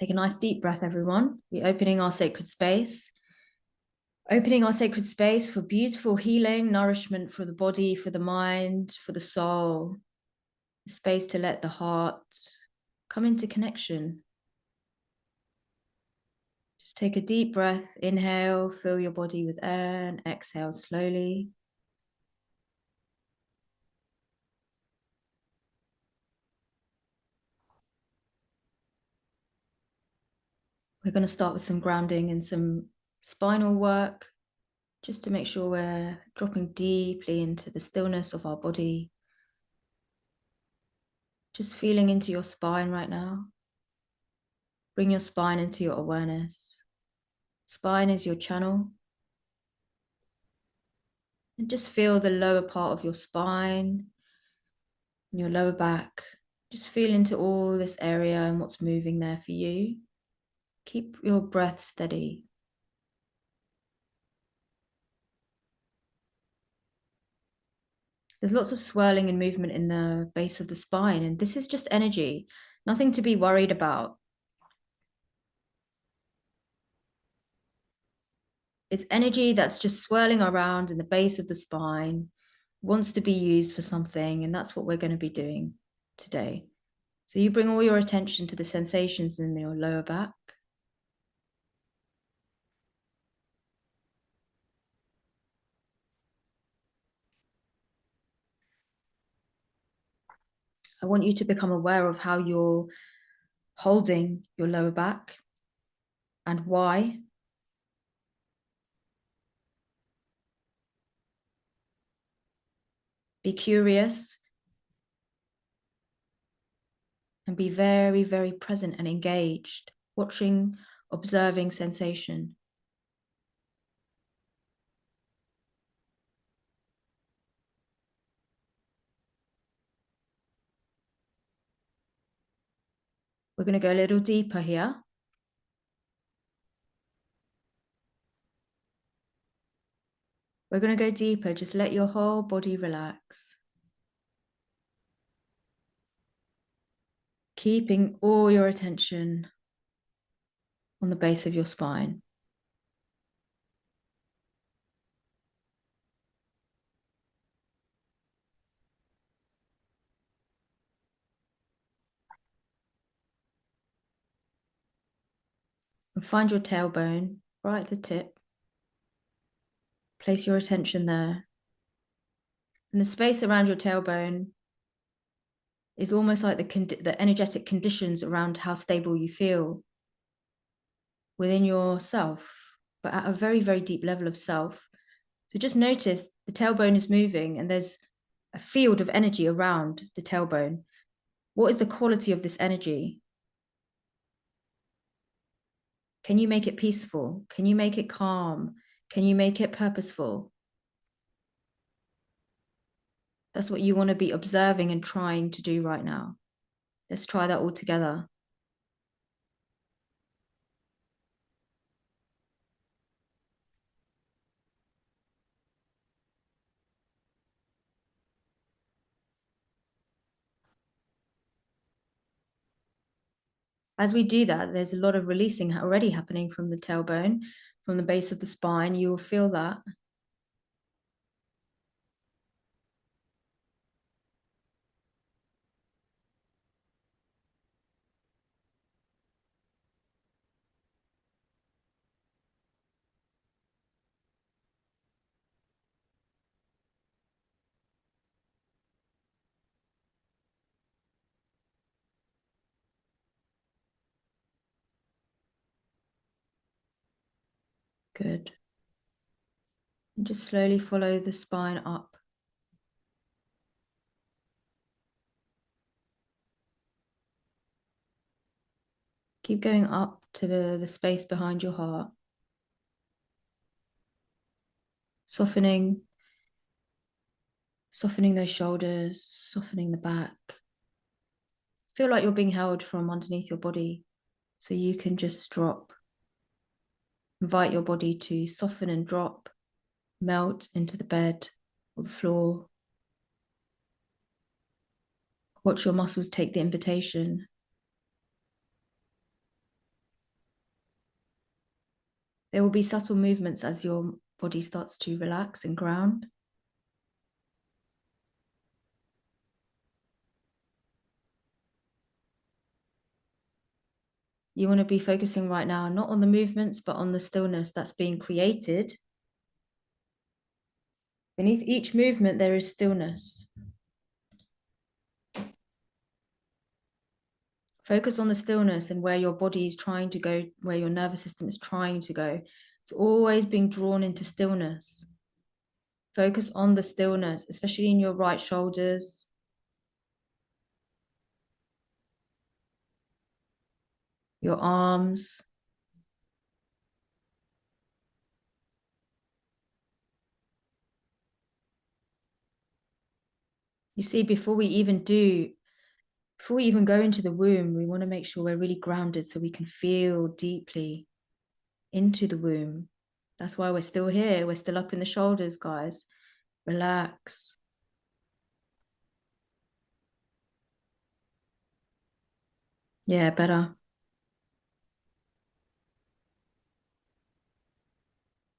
Take a nice deep breath, everyone. We're opening our sacred space. Opening our sacred space for beautiful healing, nourishment for the body, for the mind, for the soul. Space to let the heart come into connection. Just take a deep breath. Inhale, fill your body with air, and exhale slowly. We're going to start with some grounding and some spinal work, just to make sure we're dropping deeply into the stillness of our body. Just feeling into your spine right now. Bring your spine into your awareness. Spine is your channel. And just feel the lower part of your spine, your lower back. Just feel into all this area and what's moving there for you. Keep your breath steady. There's lots of swirling and movement in the base of the spine, and this is just energy, nothing to be worried about. It's energy that's just swirling around in the base of the spine, wants to be used for something, and that's what we're going to be doing today. So you bring all your attention to the sensations in your lower back. I want you to become aware of how you're holding your lower back and why. Be curious and be very, very present and engaged, watching, observing sensation. We're going to go a little deeper here. We're going to go deeper. Just let your whole body relax. Keeping all your attention on the base of your spine. And find your tailbone right at the tip. Place your attention there. And the space around your tailbone is almost like the energetic conditions around how stable you feel within yourself, but at a very, very deep level of self. So just notice the tailbone is moving and there's a field of energy around the tailbone. What is the quality of this energy? Can you make it peaceful? Can you make it calm? Can you make it purposeful? That's what you want to be observing and trying to do right now. Let's try that all together. As we do that, there's a lot of releasing already happening from the tailbone, from the base of the spine. You will feel that. Good. And just slowly follow the spine up. Keep going up to the space behind your heart. Softening those shoulders, softening the back. Feel like you're being held from underneath your body, so you can just drop. Invite your body to soften and drop, melt into the bed or the floor. Watch your muscles take the invitation. There will be subtle movements as your body starts to relax and ground. You want to be focusing right now, not on the movements, but on the stillness that's being created. Beneath each movement, there is stillness. Focus on the stillness and where your body is trying to go, where your nervous system is trying to go. It's always being drawn into stillness. Focus on the stillness, especially in your right shoulders. Your arms. You see, before we even go into the womb, we want to make sure we're really grounded so we can feel deeply into the womb. That's why we're still here. We're still up in the shoulders, guys. Relax. Yeah, better.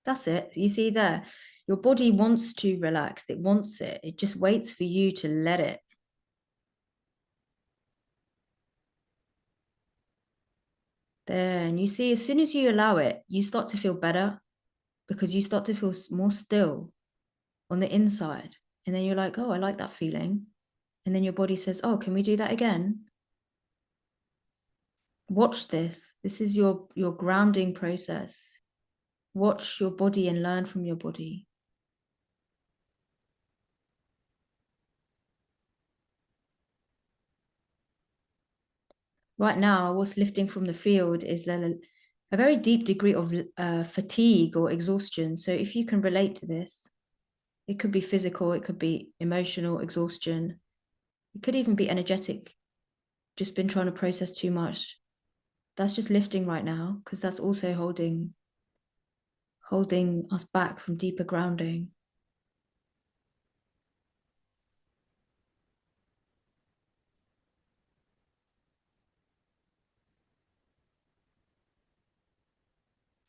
That's it. You see there, your body wants to relax. It wants it. It just waits for you to let it. There, and you see, as soon as you allow it, you start to feel better because you start to feel more still on the inside. And then you're like, oh, I like that feeling. And then your body says, oh, can we do that again? Watch this. This is your grounding process. Watch your body and learn from your body. Right now, what's lifting from the field is a very deep degree of fatigue or exhaustion. So if you can relate to this, it could be physical, it could be emotional exhaustion, it could even be energetic, just been trying to process too much. That's just lifting right now, because that's also holding us back from deeper grounding.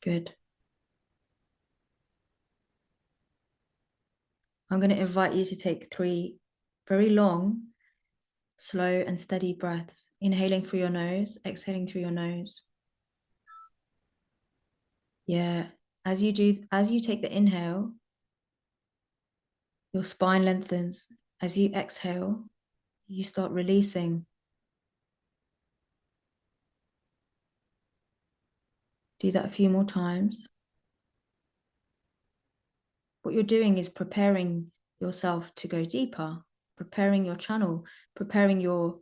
Good. I'm going to invite you to take 3 very long, slow and steady breaths, inhaling through your nose, exhaling through your nose. Yeah, as you take the inhale, your spine lengthens. As you exhale, you start releasing. Do that a few more times. What you're doing is preparing yourself to go deeper, preparing your channel, preparing your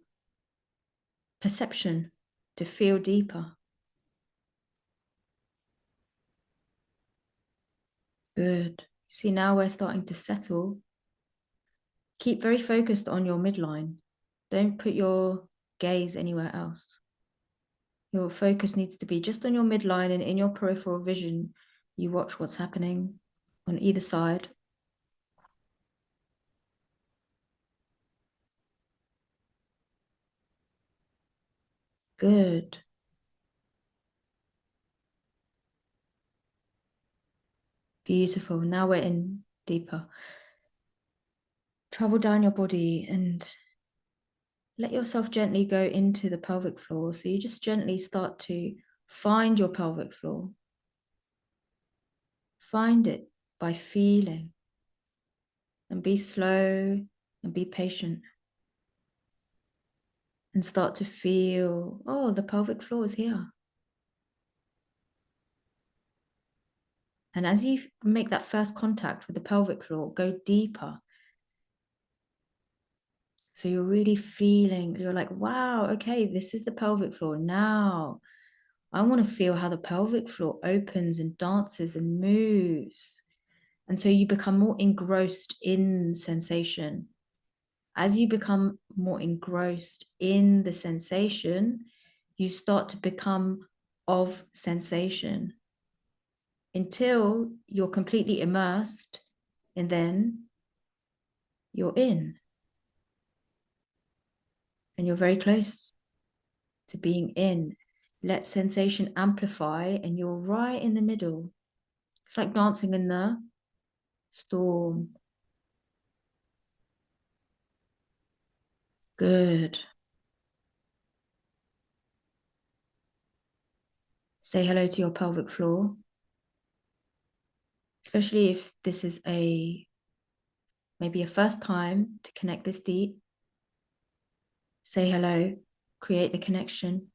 perception to feel deeper. Good. See, now we're starting to settle. Keep very focused on your midline. Don't put your gaze anywhere else. Your focus needs to be just on your midline, and in your peripheral vision, you watch what's happening on either side. Good. Beautiful. Now we're in deeper. Travel down your body and let yourself gently go into the pelvic floor. So you just gently start to find your pelvic floor. Find it by feeling, and be slow and be patient. And start to feel, oh, the pelvic floor is here. And as you make that first contact with the pelvic floor, go deeper. So you're really feeling, you're like, wow, okay, this is the pelvic floor. Now I want to feel how the pelvic floor opens and dances and moves. And so you become more engrossed in sensation. As you become more engrossed in the sensation, you start to become of sensation until you're completely immersed, and then you're in. And you're very close to being in. Let sensation amplify, and you're right in the middle. It's like dancing in the storm. Good. Say hello to your pelvic floor, especially if this is maybe a first time to connect this deep. Say hello, create the connection.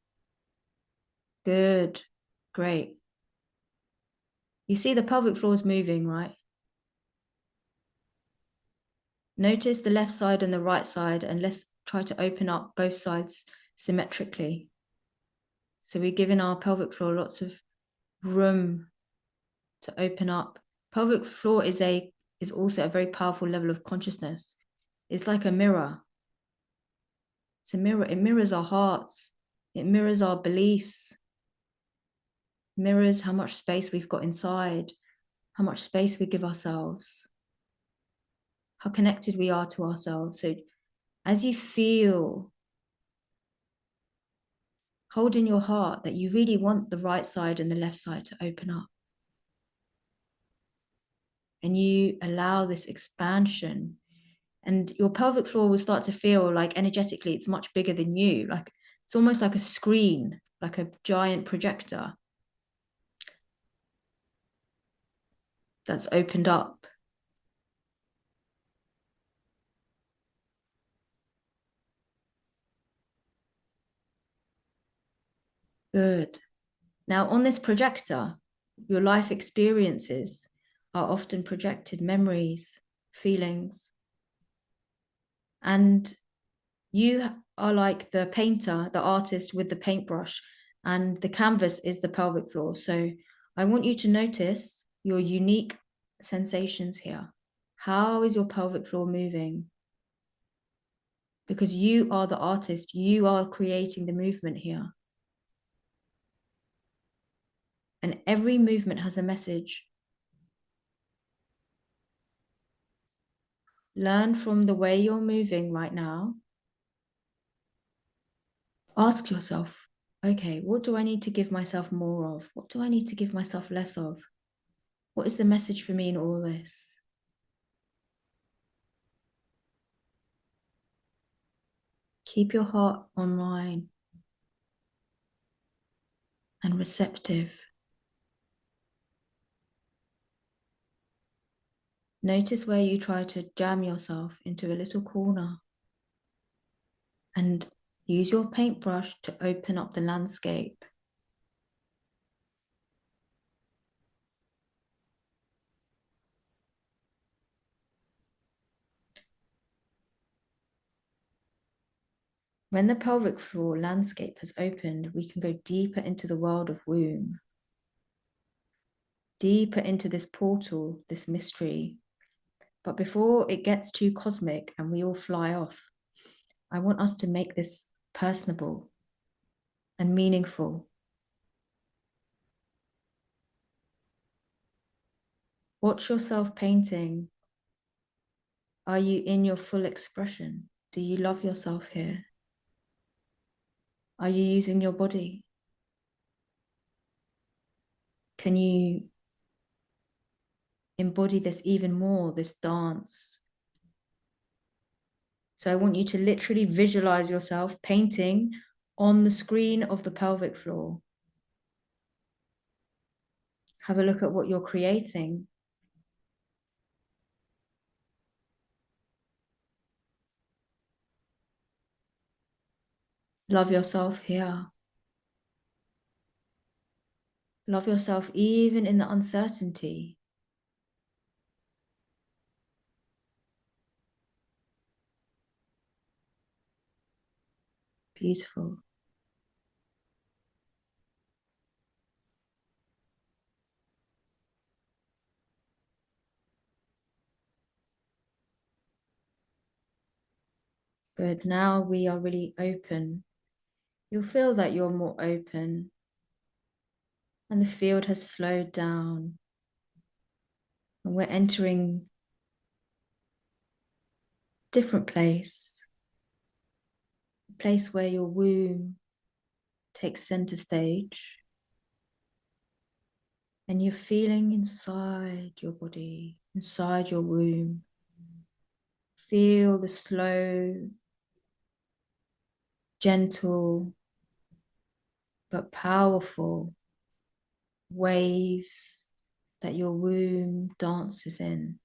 Good, great. You see the pelvic floor is moving, right? Notice the left side and the right side, and let's try to open up both sides symmetrically. So we're giving our pelvic floor lots of room to open up. Pelvic floor is also a very powerful level of consciousness. It's like a mirror. It's a mirror. It mirrors our hearts. It mirrors our beliefs. Mirrors how much space we've got inside, how much space we give ourselves, how connected we are to ourselves. So as you feel, hold in your heart that you really want the right side and the left side to open up. And you allow this expansion, and your pelvic floor will start to feel like energetically it's much bigger than you. Like it's almost like a screen, like a giant projector that's opened up. Good. Now, on this projector, your life experiences are often projected memories, feelings. And you are like the painter, the artist with the paintbrush, and the canvas is the pelvic floor. So I want you to notice your unique sensations here. How is your pelvic floor moving? Because you are the artist, you are creating the movement here. And every movement has a message. Learn from the way you're moving right now. Ask yourself, okay, what do I need to give myself more of? What do I need to give myself less of? What is the message for me in all this? Keep your heart online and receptive. Notice where you try to jam yourself into a little corner and use your paintbrush to open up the landscape. When the pelvic floor landscape has opened, we can go deeper into the world of womb, deeper into this portal, this mystery. But before it gets too cosmic and we all fly off, I want us to make this personable and meaningful. Watch yourself painting. Are you in your full expression? Do you love yourself here? Are you using your body? Can you embody this even more, this dance? So I want you to literally visualize yourself painting on the screen of the pelvic floor. Have a look at what you're creating. Love yourself here. Love yourself even in the uncertainty. Beautiful. Good. Now we are really open. You'll feel that you're more open and the field has slowed down. And we're entering a different place, a place where your womb takes center stage. And you're feeling inside your body, inside your womb. Feel the slow, gentle, but powerful waves that your womb dances in.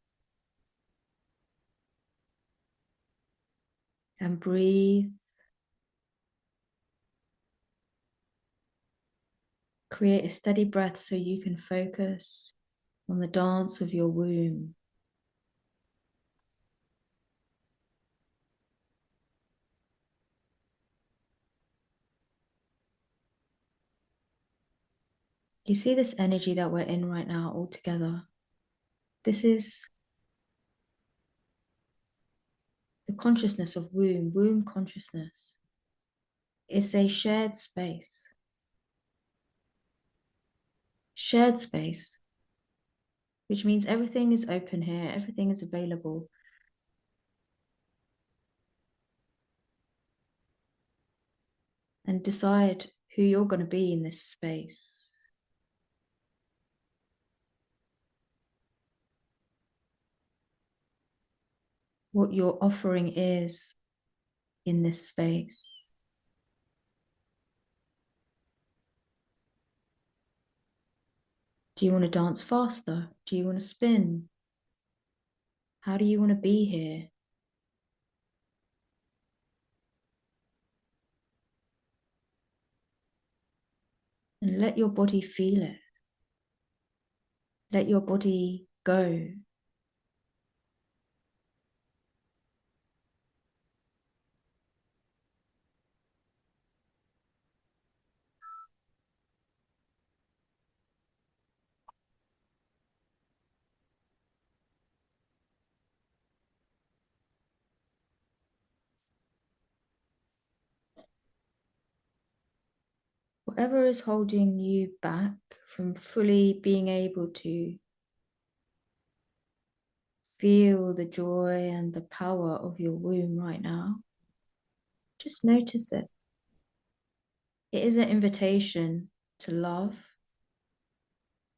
And breathe. Create a steady breath so you can focus on the dance of your womb. You see this energy that we're in right now all together? This is the consciousness of womb, womb consciousness. It's a shared space. Shared space, which means everything is open here, everything is available. And decide who you're going to be in this space. What your offering is in this space. Do you want to dance faster? Do you want to spin? How do you want to be here? And let your body feel it. Let your body go. Whatever is holding you back from fully being able to feel the joy and the power of your womb right now, just notice it. It is an invitation to love,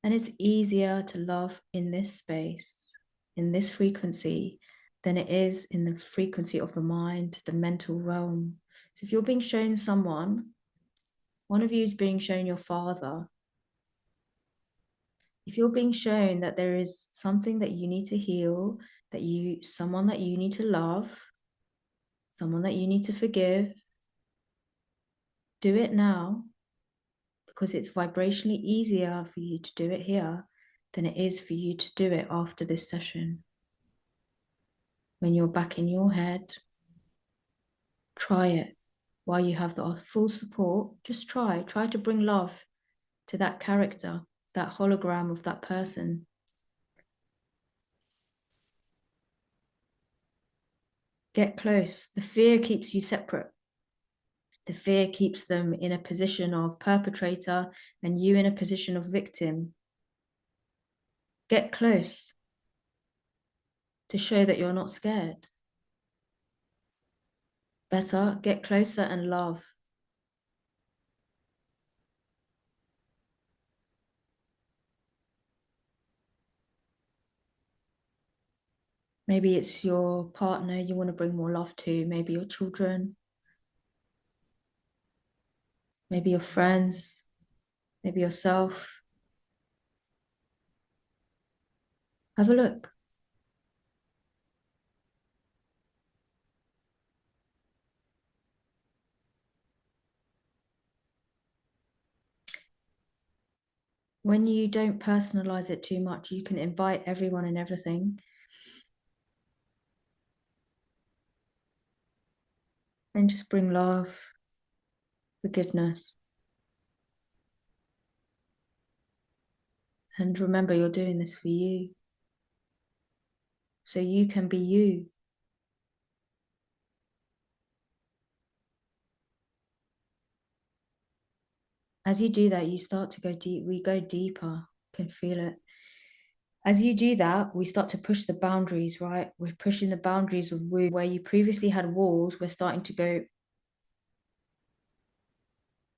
and it's easier to love in this space, in this frequency, than it is in the frequency of the mind, the mental realm. So if you're being shown someone, one of you is being shown your father. If you're being shown that there is something that you need to heal, someone that you need to love, someone that you need to forgive, do it now, because it's vibrationally easier for you to do it here than it is for you to do it after this session. When you're back in your head, try it. While you have the full support, just try to bring love to that character, that hologram of that person. Get close. The fear keeps you separate. The fear keeps them in a position of perpetrator and you in a position of victim. Get close to show that you're not scared. Better, get closer and love. Maybe it's your partner you want to bring more love to, maybe your children, maybe your friends, maybe yourself. Have a look. When you don't personalize it too much, you can invite everyone and everything. And just bring love, forgiveness. And remember, you're doing this for you. So you can be you. As you do that, you start to go deep. We go deeper, can feel it. As you do that, we start to push the boundaries, right? We're pushing the boundaries of where you previously had walls. We're starting to go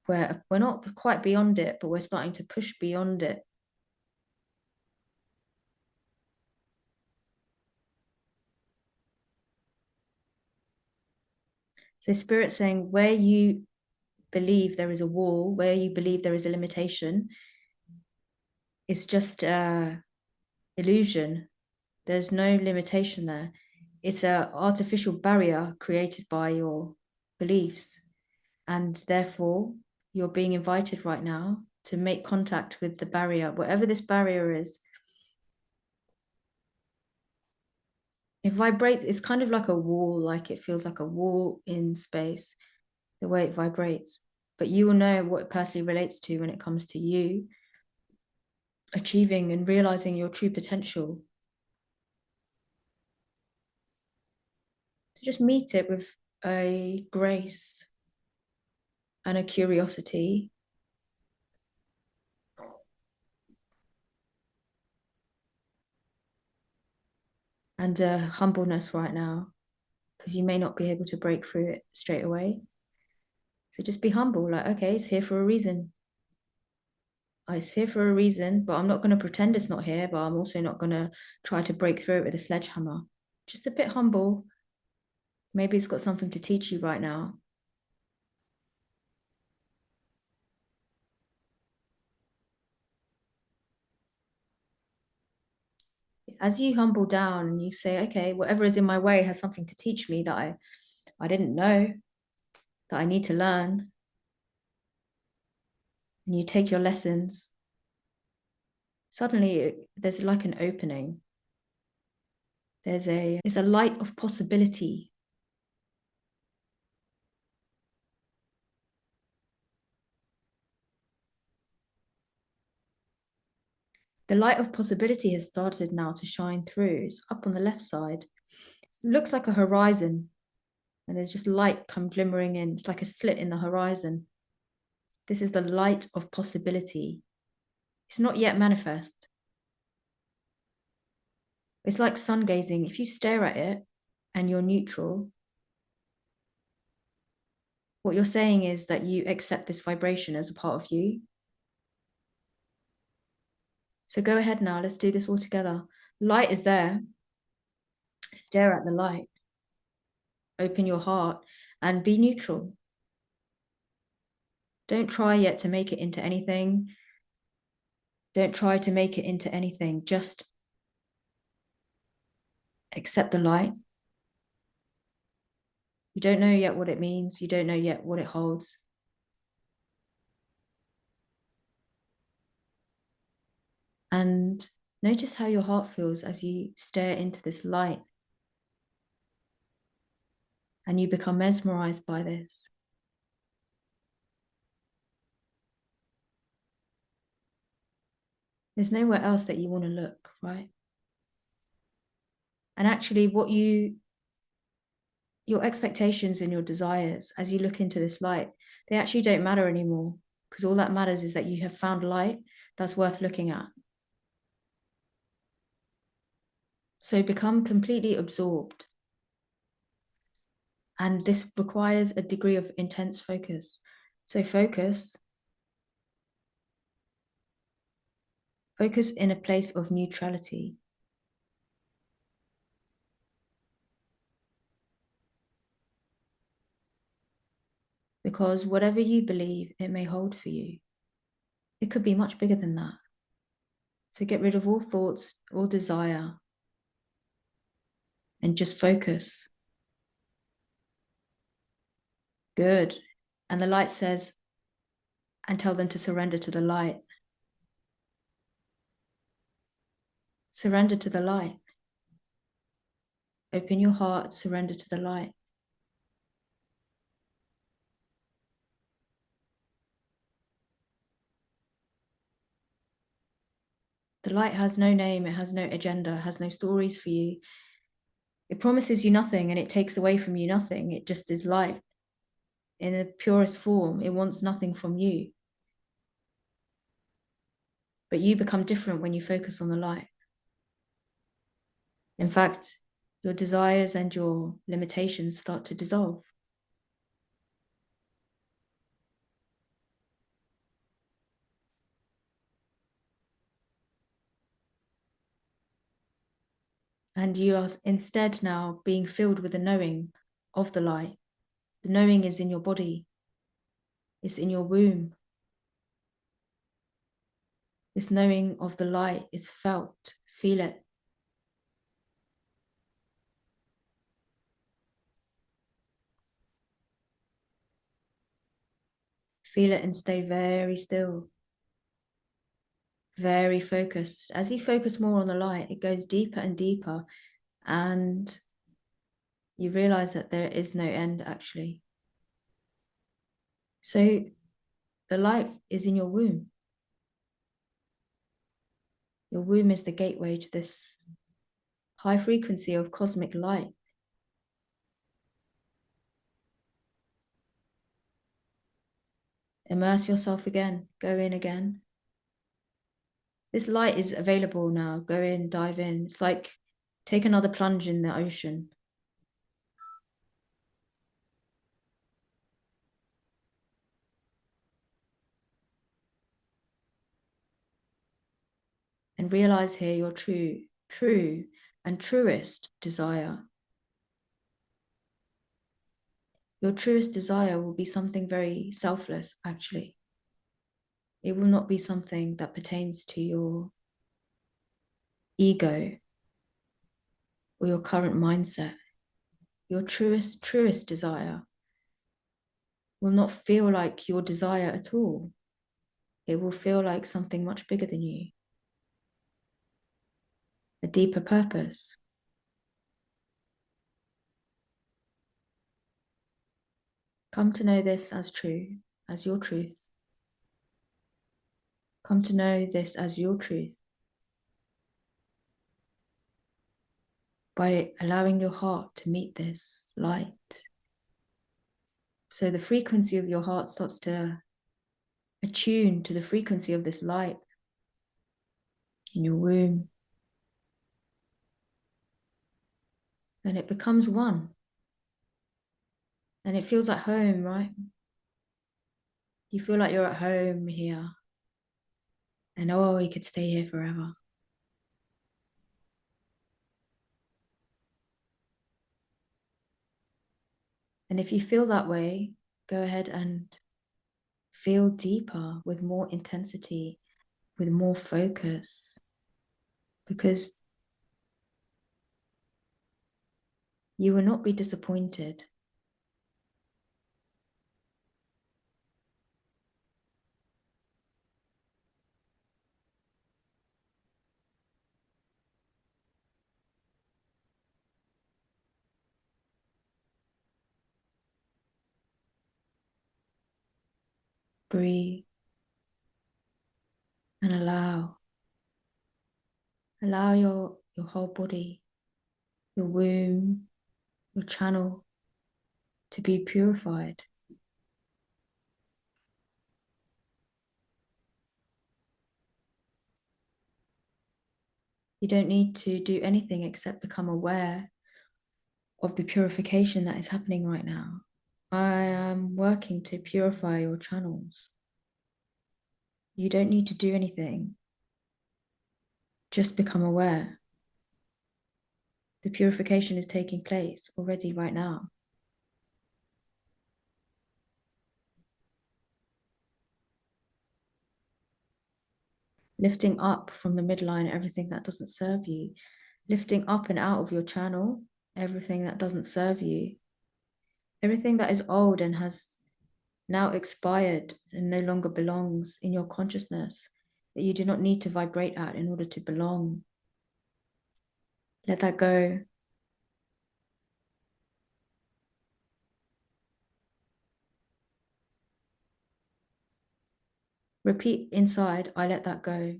where we're not quite beyond it, but we're starting to push beyond it. So Spirit's saying where you believe there is a wall, where you believe there is a limitation, it's just illusion. There's no limitation there. It's an artificial barrier created by your beliefs. And therefore, you're being invited right now to make contact with the barrier, whatever this barrier is. It vibrates, it's kind of like a wall, like it feels like a wall in space, the way it vibrates. But you will know what it personally relates to when it comes to you achieving and realizing your true potential. Just meet it with a grace and a curiosity and a humbleness right now, because you may not be able to break through it straight away. So just be humble, like, okay, it's here for a reason. It's here for a reason, but I'm not going to pretend it's not here, but I'm also not going to try to break through it with a sledgehammer. Just a bit humble. Maybe it's got something to teach you right now. As you humble down and you say, okay, whatever is in my way has something to teach me that I didn't know, that I need to learn. And you take your lessons, suddenly there's like an opening. There's a light of possibility. The light of possibility has started now to shine through. It's up on the left side. It looks like a horizon, and there's just light come glimmering in. It's like a slit in the horizon. This is the light of possibility. It's not yet manifest. It's like sun gazing. If you stare at it and you're neutral, what you're saying is that you accept this vibration as a part of you. So go ahead now, let's do this all together. Light is there. Stare at the light. Open your heart and be neutral. Don't try yet to make it into anything. Don't try to make it into anything. Just accept the light. You don't know yet what it means. You don't know yet what it holds. And notice how your heart feels as you stare into this light and you become mesmerized by this. There's nowhere else that you want to look, right? And actually, your expectations and your desires as you look into this light, they actually don't matter anymore, because all that matters is that you have found light that's worth looking at. So become completely absorbed. And this requires a degree of intense focus. So focus in a place of neutrality. Because whatever you believe it may hold for you, it could be much bigger than that. So get rid of all thoughts, all desire, and just focus. Good. And the light says, and tell them to surrender to the light. Surrender to the light. Open your heart, surrender to the light. The light has no name, it has no agenda, has no stories for you. It promises you nothing and it takes away from you nothing. It just is light in the purest form. It wants nothing from you. But you become different when you focus on the light. In fact, your desires and your limitations start to dissolve. And you are instead now being filled with the knowing of the light. The knowing is in your body. It's in your womb. This knowing of the light is felt. Feel it. Feel it and stay very still, very focused. As you focus more on the light, it goes deeper and deeper, and you realize that there is no end, actually. So the light is in your womb. Your womb is the gateway to this high frequency of cosmic light. Immerse yourself again. Go in again. This light is available now. Go in, dive in. It's like take another plunge in the ocean. And realize here your true and truest desire. Your truest desire will be something very selfless, actually. It will not be something that pertains to your ego or your current mindset. Your truest desire will not feel like your desire at all. It will feel like something much bigger than you, a deeper purpose. Come to know this as true, as your truth. Come to know this as your truth by allowing your heart to meet this light. So the frequency of your heart starts to attune to the frequency of this light in your womb. And it becomes one. And it feels like home, right? You feel like you're at home here. And oh, we could stay here forever. And if you feel that way, go ahead and feel deeper with more intensity, with more focus, because you will not be disappointed. Breathe and allow. Allow your whole body, your womb, your channel to be purified. You don't need to do anything except become aware of the purification that is happening right now. I am working to purify your channels. You don't need to do anything. Just become aware. The purification is taking place already right now. Lifting up from the midline everything that doesn't serve you. Lifting up and out of your channel everything that doesn't serve you. Everything that is old and has now expired and no longer belongs in your consciousness, that you do not need to vibrate at in order to belong. Let that go. Repeat inside, I let that go.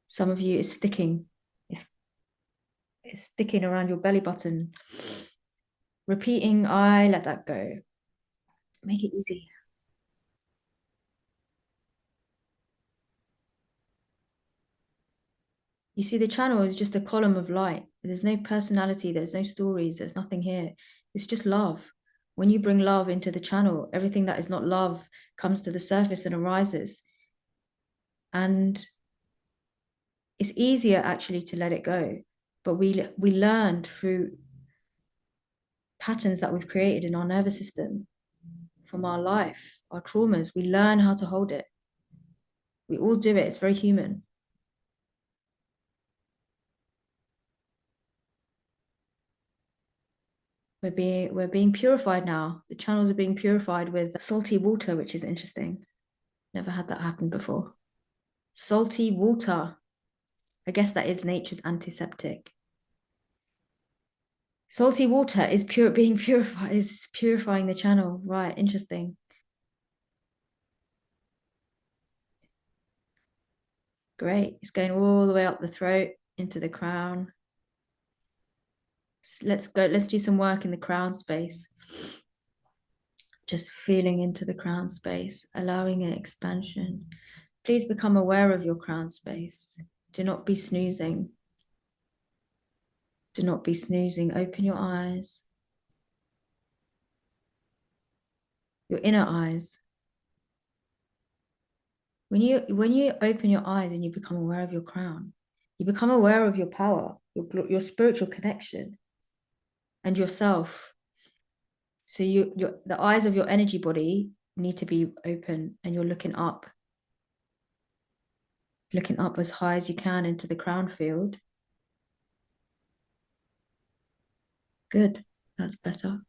Some of you is sticking. It's sticking around your belly button. Repeating, I let that go. Make it easy. You see, the channel is just a column of light. There's no personality, there's no stories, there's nothing here. It's just love. When you bring love into the channel, everything that is not love comes to the surface and arises. And it's easier actually to let it go. But we learned through patterns that we've created in our nervous system from our life, our traumas. We learn how to hold it. We all do it. It's very human. We're being purified now. The channels are being purified with salty water, which is interesting. Never had that happen before. Salty water. I guess that is nature's antiseptic. Salty water is being purified, is purifying the channel. Right, interesting. Great. It's going all the way up the throat into the crown. Let's do some work in the crown space. Just feeling into the crown space, allowing an expansion. Please become aware of your crown space. Do not be snoozing. Do not be snoozing. Open your eyes. Your inner eyes. When you open your eyes and you become aware of your crown, you become aware of your power, your spiritual connection, and yourself. So the eyes of your energy body need to be open, and you're looking up as high as you can into the crown field. Good, that's better.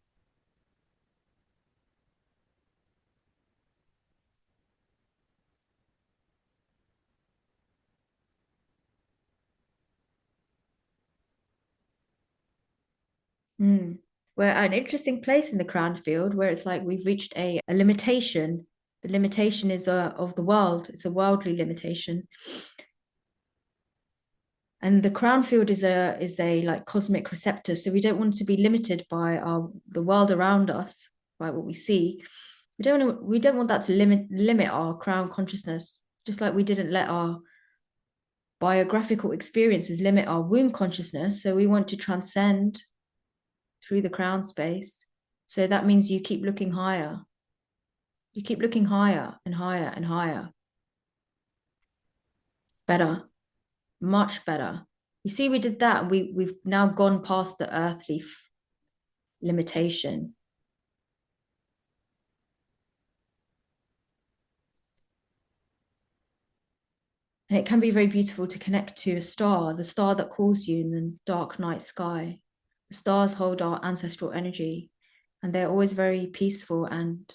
We're at an interesting place in the crown field where it's like we've reached a limitation. The limitation is of the world. It's a worldly limitation. And the crown field is a like cosmic receptor. So we don't want to be limited by the world around us, by what we see. We don't want that to limit our crown consciousness, just like we didn't let our biographical experiences limit our womb consciousness. So we want to transcend through the crown space. So that means you keep looking higher. You keep looking higher and higher and higher. Better, much better. You see, we did that. We've now gone past the earthly limitation. And it can be very beautiful to connect to a star, the star that calls you in the dark night sky. The stars hold our ancestral energy, and they're always very peaceful and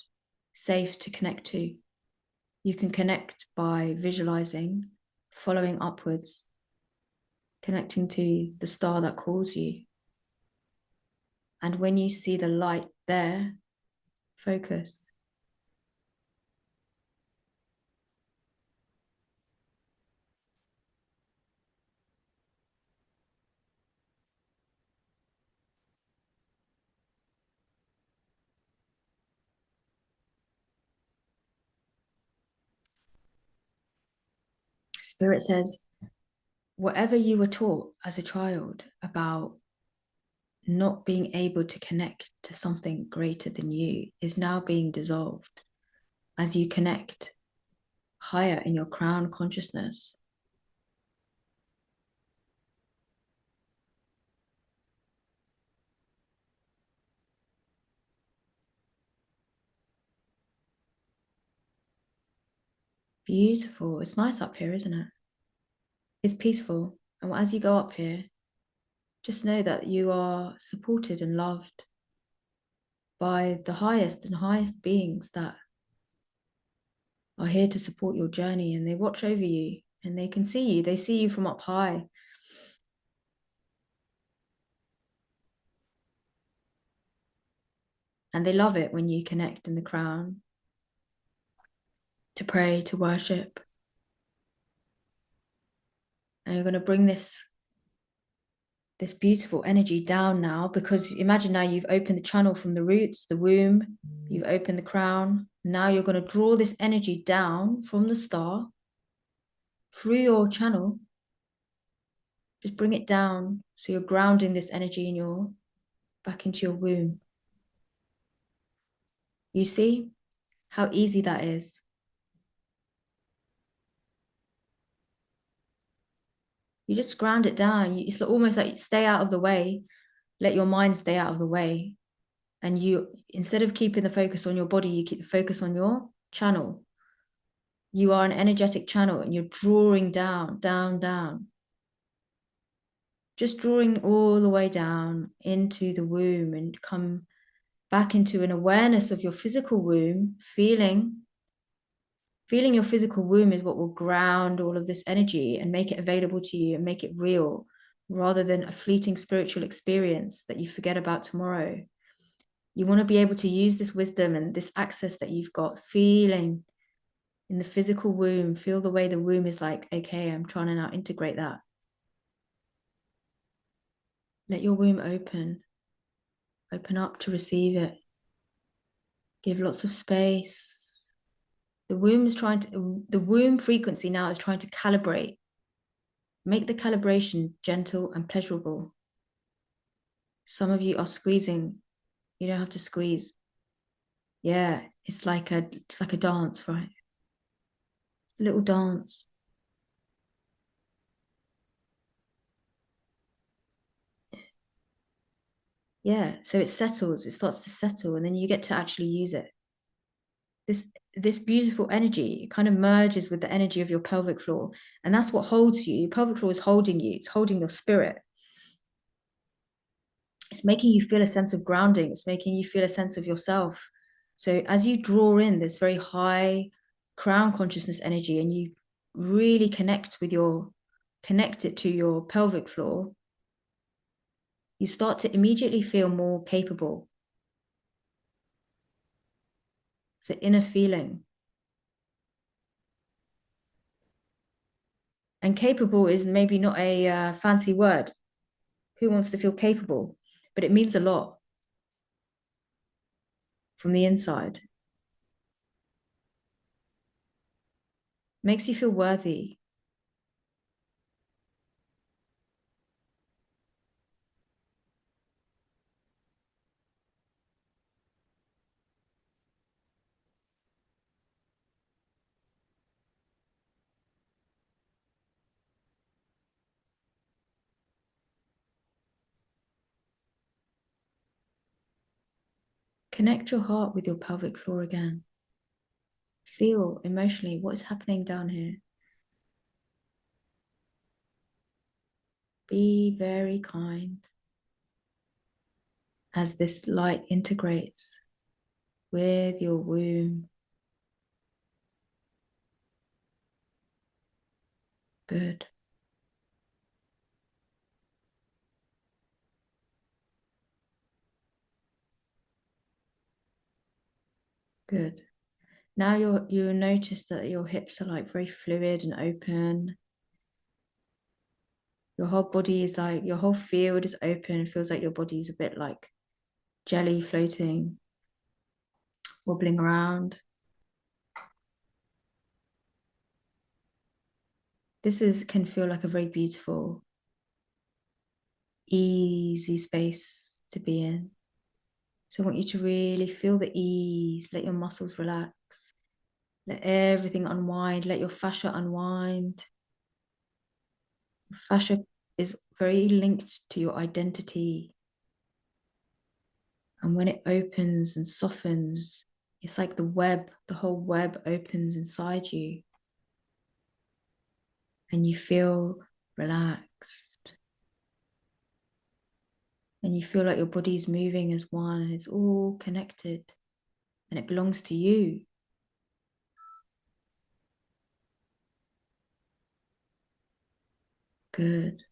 safe to connect to. You can connect by visualizing, following upwards, connecting to the star that calls you. And when you see the light there, focus. Spirit says, whatever you were taught as a child about not being able to connect to something greater than you is now being dissolved as you connect higher in your crown consciousness. Beautiful. It's nice up here, isn't it? It's peaceful. And as you go up here, just know that you are supported and loved by the highest and highest beings that are here to support your journey, and they watch over you and they can see you. They see you from up high. And they love it when you connect in the crown to pray, to worship. And you're going to bring this beautiful energy down now, because imagine now you've opened the channel from the roots, the womb, you've opened the crown. Now you're going to draw this energy down from the star through your channel. Just bring it down. So you're grounding this energy back into your womb. You see how easy that is? You just ground it down. It's almost like stay out of the way. Let your mind stay out of the way. And you, instead of keeping the focus on your body, you keep the focus on your channel. You are an energetic channel and you're drawing down, down, down. Just drawing all the way down into the womb and come back into an awareness of your physical womb. Feeling your physical womb is what will ground all of this energy and make it available to you and make it real, rather than a fleeting spiritual experience that you forget about tomorrow. You want to be able to use this wisdom and this access that you've got, feeling in the physical womb. Feel the way the womb is like, okay, I'm trying to now integrate that. Let your womb open up to receive it. Give lots of space. The womb frequency now is trying to calibrate. Make the calibration gentle and pleasurable. Some of you are squeezing. You don't have to squeeze. Yeah, it's like a dance, right? It's a little dance. Yeah, so it settles, it starts to settle, and then you get to actually use it. This beautiful energy, it kind of merges with the energy of your pelvic floor, and that's what holds you. Your pelvic floor is holding you, it's holding your spirit. It's making you feel a sense of grounding, it's making you feel a sense of yourself. So as you draw in this very high crown consciousness energy and you really connect it to your pelvic floor, you start to immediately feel more capable. It's an inner feeling. And capable is maybe not a fancy word. Who wants to feel capable? But it means a lot from the inside. Makes you feel worthy. Connect your heart with your pelvic floor again. Feel emotionally what is happening down here. Be very kind as this light integrates with your womb. Good. Good. Now you'll notice that your hips are like very fluid and open. Your whole body is like, your whole field is open. It feels like your body is a bit like jelly floating, wobbling around. Can feel like a very beautiful, easy space to be in. So I want you to really feel the ease. Let your muscles relax. Let everything unwind. Let your fascia unwind. Fascia is very linked to your identity. And when it opens and softens, it's like the whole web opens inside you. And you feel relaxed. And you feel like your body's moving as one and it's all connected and it belongs to you. Good.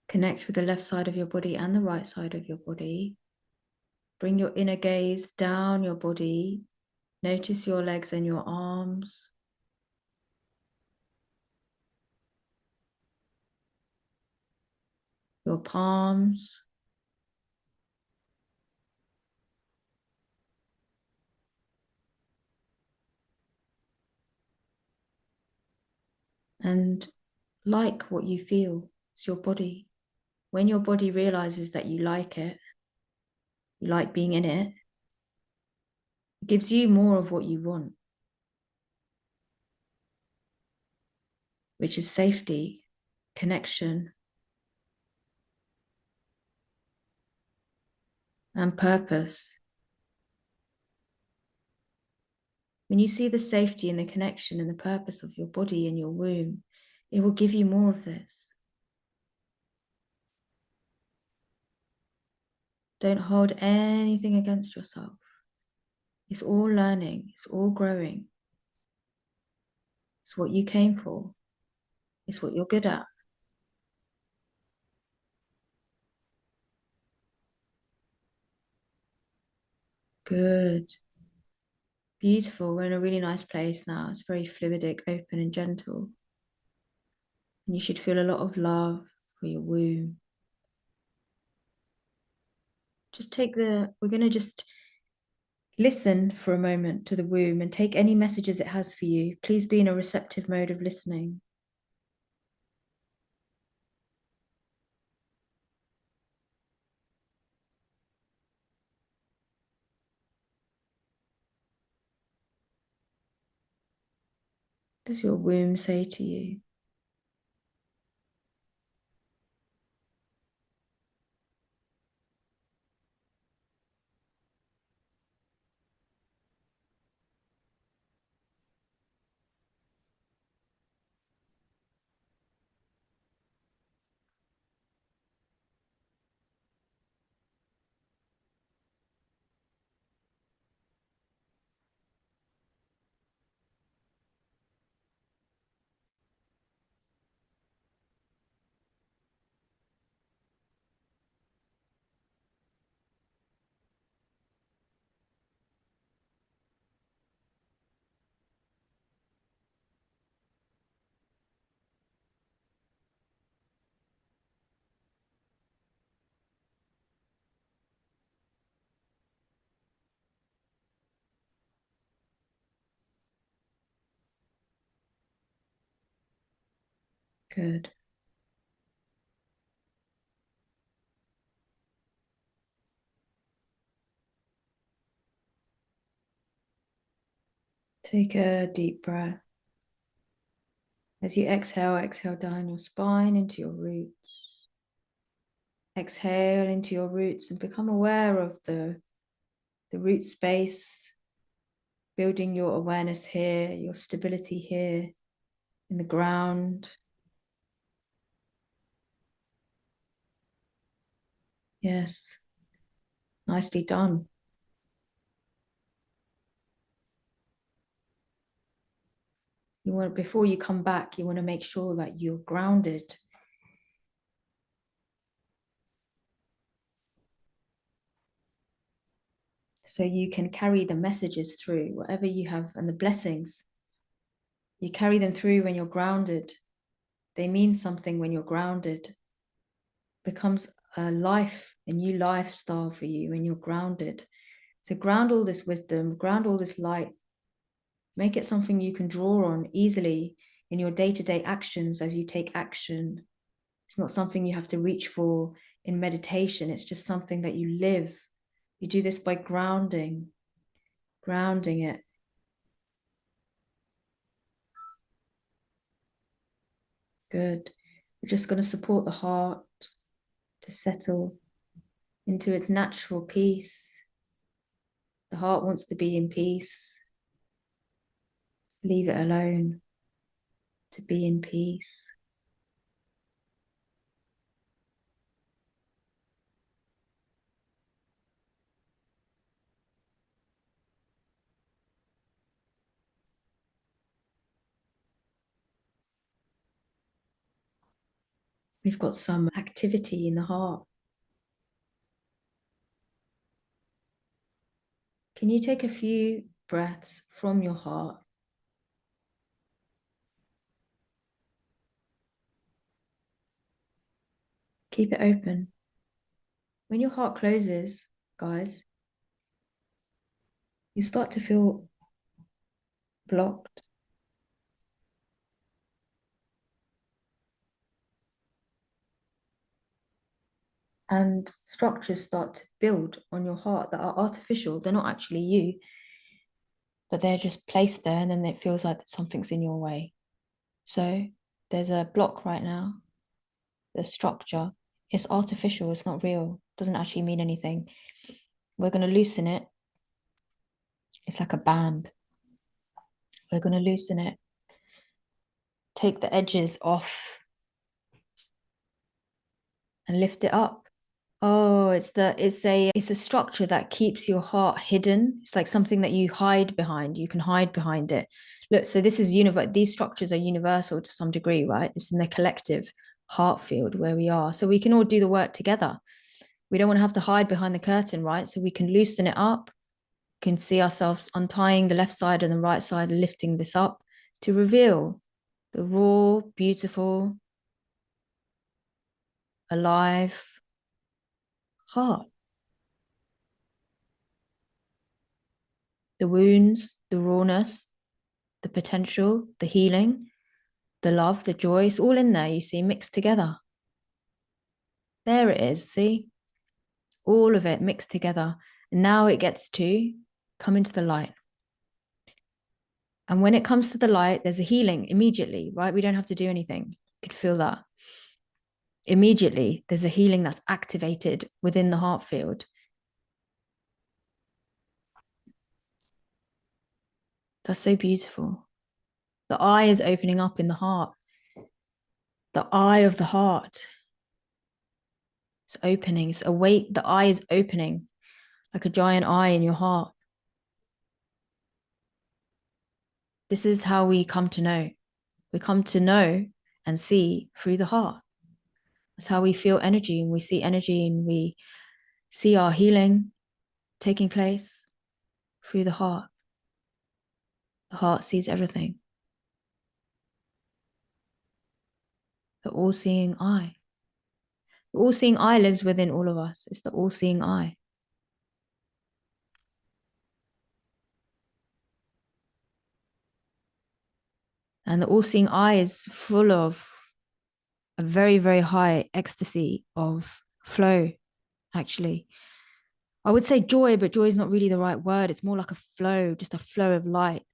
Connect with the left side of your body and the right side of your body. Bring your inner gaze down your body. Notice your legs and your arms. Your palms. And like what you feel. It's your body. When your body realizes that you like it, you like being in it, it gives you more of what you want, which is safety, connection, and purpose. When you see the safety and the connection and the purpose of your body and your womb, it will give you more of this. Don't hold anything against yourself. It's all learning. It's all growing. It's what you came for. It's what you're good at. Good. Beautiful. We're in a really nice place now. It's very fluidic, open and gentle. And you should feel a lot of love for your womb. We're going to just listen for a moment to the womb and take any messages it has for you. Please be in a receptive mode of listening. What does your womb say to you? Good. Take a deep breath. As you exhale, exhale down your spine into your roots. Exhale into your roots and become aware of the root space, building your awareness here, your stability here in the ground. Yes, nicely done. Before you come back, you want to make sure that you're grounded. So you can carry the messages through, whatever you have, and the blessings. You carry them through when you're grounded. They mean something when you're grounded. Becomes a new lifestyle for you when you're grounded. So ground all this wisdom, ground all this light, make it something you can draw on easily in your day-to-day actions as you take action. It's not something you have to reach for in meditation. It's just something that you live. You do this by grounding it. Good. We're just going to support the heart to settle into its natural peace. The heart wants to be in peace. Leave it alone to be in peace. We've got some activity in the heart. Can you take a few breaths from your heart? Keep it open. When your heart closes, guys, you start to feel blocked. And structures start to build on your heart that are artificial. They're not actually you, but they're just placed there, and then it feels like something's in your way. So there's a block right now. The structure, it's artificial, it's not real, it doesn't actually mean anything. We're going to loosen it. It's like a band. We're going to loosen it. Take the edges off and lift it up. Oh, it's a structure that keeps your heart hidden. It's like something that you hide behind. You can hide behind it. Look, so this is these structures are universal to some degree, right? It's in the collective heart field where we are. So we can all do the work together. We don't want to have to hide behind the curtain, right? So we can loosen it up, can see ourselves untying the left side and the right side, lifting this up to reveal the raw, beautiful, alive heart. The wounds, the rawness, the potential, the healing, the love, the joy, it's all in there, you see, mixed together. There it is, see? All of it mixed together. And now it gets to come into the light. And when it comes to the light, there's a healing immediately, right? We don't have to do anything. You could feel that. Immediately, there's a healing that's activated within the heart field. That's so beautiful. The eye is opening up in the heart. The eye of the heart. It's opening. It's awake. The eye is opening like a giant eye in your heart. This is how we come to know. We come to know and see through the heart. That's how we feel energy, and we see energy, and we see our healing taking place through the heart. The heart sees everything. The all-seeing eye. The all-seeing eye lives within all of us. It's the all-seeing eye. And the all-seeing eye is full of a very, very high ecstasy of flow, actually. I would say joy, but joy is not really the right word. It's more like a flow, just a flow of light.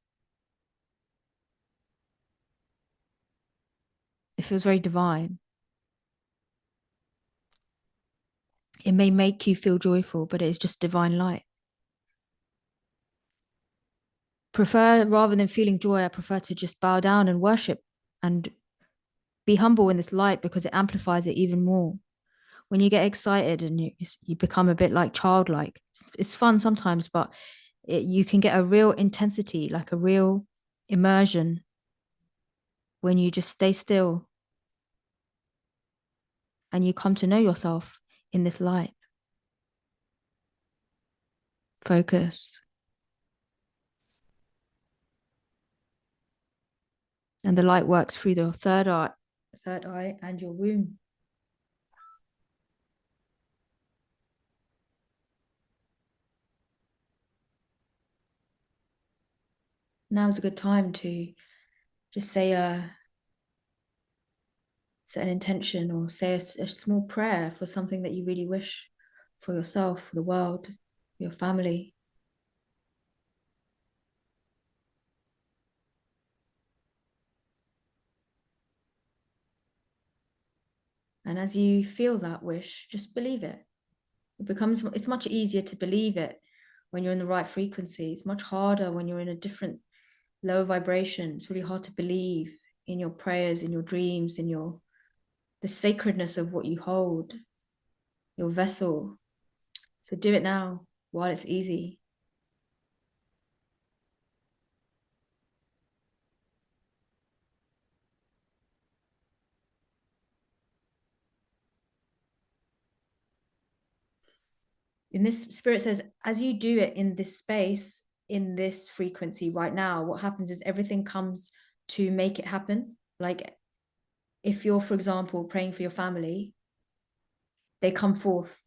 It feels very divine. It may make you feel joyful, but it's just divine light. Rather than feeling joy, I prefer to just bow down and worship and be humble in this light, because it amplifies it even more. When you get excited and you become a bit like childlike, it's fun sometimes, but you can get a real intensity, like a real immersion, when you just stay still and you come to know yourself in this light. Focus. And the light works through the third eye and your womb. Now's a good time to just set an intention, or say a small prayer for something that you really wish for yourself, for the world, for your family. And as you feel that wish, just believe it. It's much easier to believe it when you're in the right frequency. It's much harder when you're in a different lower vibration. It's really hard to believe in your prayers, in your dreams, in the sacredness of what you hold, your vessel. So do it now while it's easy. In this, spirit says, as you do it in this space, in this frequency right now, what happens is everything comes to make it happen. Like if you're, for example, praying for your family, they come forth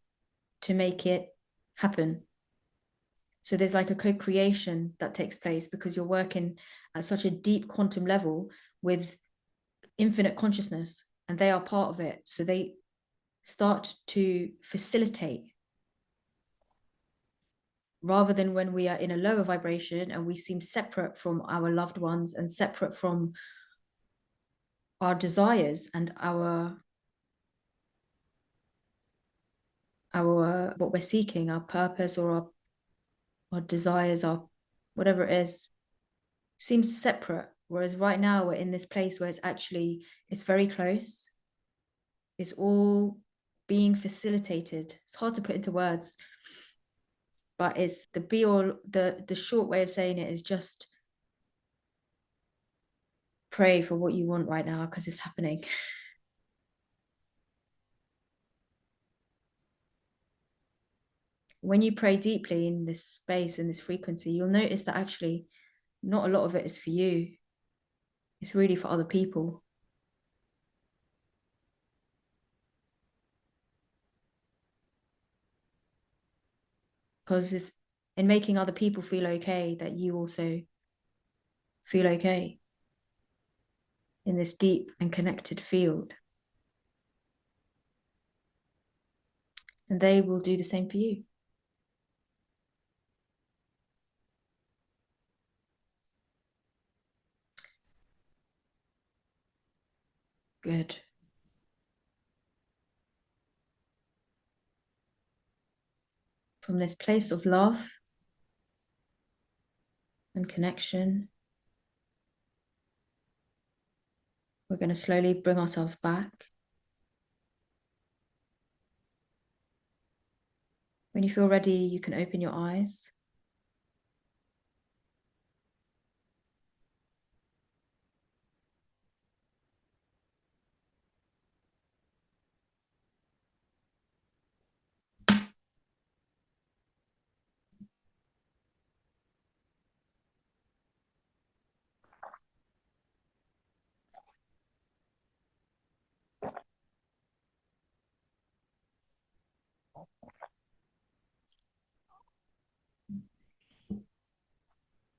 to make it happen. So there's like a co-creation that takes place, because you're working at such a deep quantum level with infinite consciousness, and they are part of it. So they start to facilitate, rather than when we are in a lower vibration and we seem separate from our loved ones and separate from our desires and our our what we're seeking, our purpose or our desires, our whatever it is, seems separate. Whereas right now we're in this place where it's very close. It's all being facilitated. It's hard to put into words, but it's the be all, the short way of saying it is just pray for what you want right now because it's happening. When you pray deeply in this space, in this frequency, you'll notice that actually not a lot of it is for you. It's really for other people. Because it's in making other people feel okay that you also feel okay in this deep and connected field. And they will do the same for you. Good. From this place of love and connection, we're going to slowly bring ourselves back. When you feel ready, you can open your eyes.